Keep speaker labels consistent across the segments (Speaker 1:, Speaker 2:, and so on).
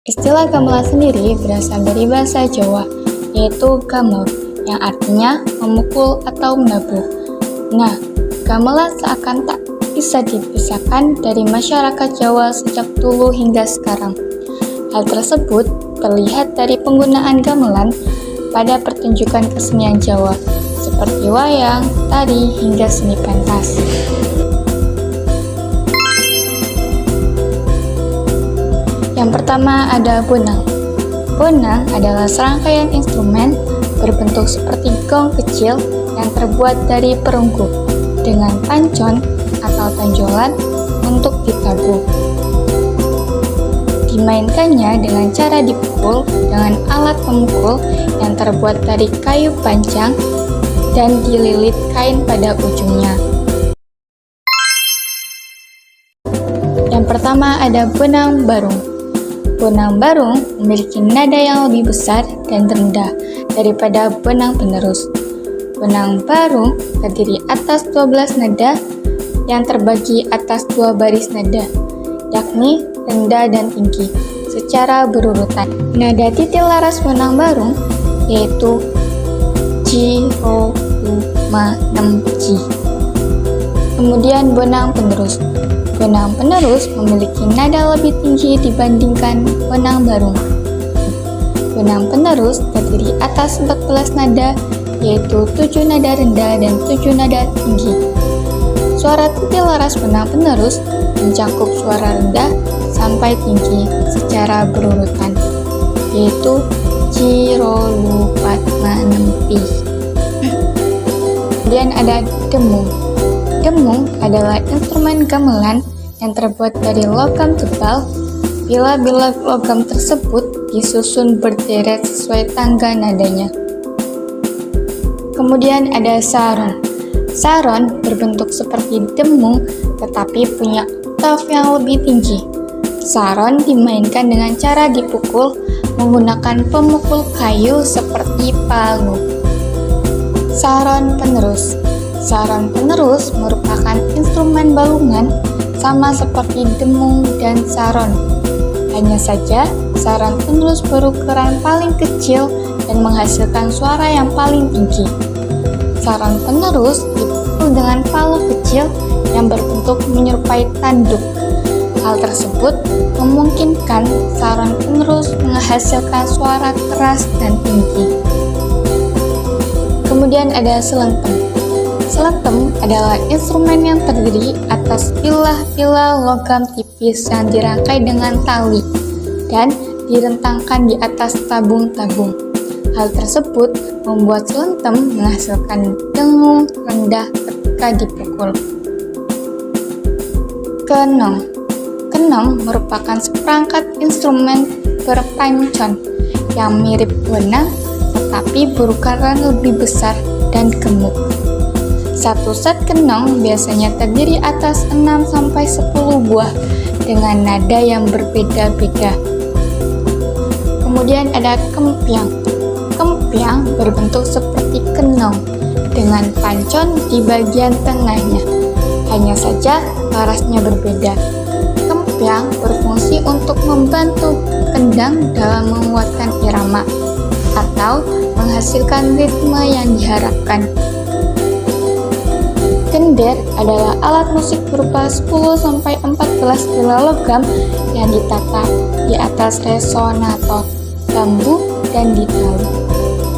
Speaker 1: Istilah gamelan sendiri berasal dari bahasa Jawa, yaitu gamel, yang artinya memukul atau menabuh. Nah, gamelan seakan tak bisa dipisahkan dari masyarakat Jawa sejak dulu hingga sekarang. Hal tersebut terlihat dari penggunaan gamelan pada pertunjukan kesenian Jawa, seperti wayang, tari, hingga seni pentas. Yang pertama ada bonang. Bonang adalah serangkaian instrumen berbentuk seperti gong kecil yang terbuat dari perunggu dengan pancon atau tonjolan untuk ditabuh. Dimainkannya dengan cara dipukul dengan alat pemukul yang terbuat dari kayu panjang dan dililit kain pada ujungnya. Yang pertama ada bonang barung. Bonang barung memiliki nada yang lebih besar dan rendah daripada bonang penerus. Bonang barung terdiri atas 12 nada yang terbagi atas 2 baris nada, yakni rendah dan tinggi, secara berurutan. Nada titik laras bonang barung yaitu Ji, Ro, Lu, Ma, Nem, Ji. Kemudian bonang penerus. Bonang penerus memiliki nada lebih tinggi dibandingkan bonang barung. Bonang penerus terdiri atas 14 nada, yaitu 7 nada rendah dan 7 nada tinggi. Suara titik laras bonang penerus mencakup suara rendah sampai tinggi secara berurutan, yaitu Ji, Ro, Lu, Pat, Ma, Nem, Pi. Kemudian ada demung. Demung adalah instrumen gamelan yang terbuat dari logam tebal bila logam tersebut disusun berderet sesuai tangga nadanya. Kemudian ada saron. Saron berbentuk seperti demung tetapi punya oktav yang lebih tinggi. Saron dimainkan dengan cara dipukul menggunakan pemukul kayu seperti palu. Saron penerus. Saron penerus merupakan instrumen balungan sama seperti demung dan saron. Hanya saja, saron penerus berukuran paling kecil dan menghasilkan suara yang paling tinggi. Saron penerus dipukul dengan palu kecil yang berbentuk menyerupai tanduk. Hal tersebut memungkinkan saron penerus menghasilkan suara keras dan tinggi. Kemudian ada selentem. Selentem adalah instrumen yang terdiri atas pilah-pilah logam tipis yang dirangkai dengan tali dan direntangkan di atas tabung-tabung. Hal tersebut membuat selentem menghasilkan dengung rendah ketika dipukul. Kenong. Kenong merupakan seperangkat instrumen berpancon yang mirip bonang tetapi berukuran lebih besar dan gemuk. Satu set kenong biasanya terdiri atas 6-10 buah dengan nada yang berbeda-beda. Kemudian ada kempiang. Kempiang berbentuk seperti kenong dengan pancon di bagian tengahnya. Hanya saja larasnya berbeda. Kempiang berfungsi untuk membantu kendang dalam menguatkan irama atau menghasilkan ritme yang diharapkan. Gender adalah alat musik berupa 10-14 bilah logam yang ditata di atas resonator, bambu, dan ditali.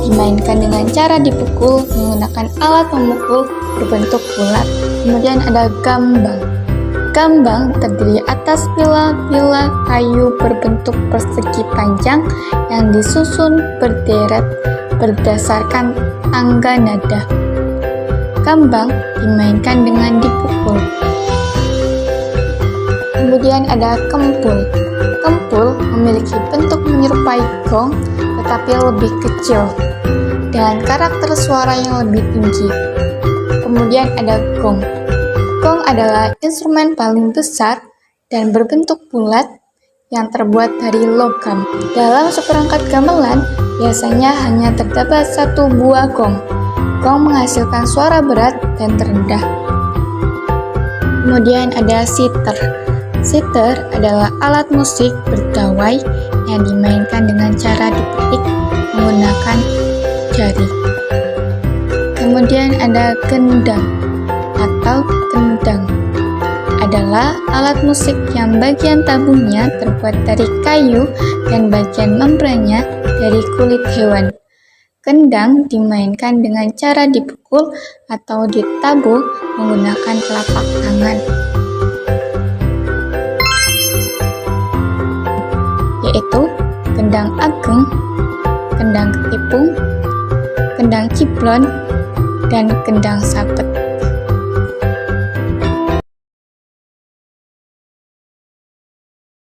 Speaker 1: Dimainkan dengan cara dipukul menggunakan alat pemukul berbentuk bulat. Kemudian ada gambang. Gambang terdiri atas pilah-pilah kayu berbentuk persegi panjang yang disusun berderet berdasarkan tangga nada. Gambang dimainkan dengan dipukul. Kemudian ada kempul. Kempul memiliki bentuk menyerupai gong tetapi lebih kecil dengan karakter suara yang lebih tinggi. Kemudian ada gong. Gong adalah instrumen paling besar dan berbentuk bulat yang terbuat dari logam. Dalam seperangkat gamelan biasanya hanya terdapat 1 buah gong. Gong menghasilkan suara berat dan terendah. Kemudian ada siter. Sitar adalah alat musik berdawai yang dimainkan dengan cara dipetik menggunakan jari. Kemudian ada gendang atau kendang. Adalah alat musik yang bagian tabuhnya terbuat dari kayu dan bagian membrannya dari kulit hewan. Kendang dimainkan dengan cara dipukul atau ditabuh menggunakan telapak tangan, yaitu kendang ageng, kendang ketipung, kendang ciblon, dan kendang sapet.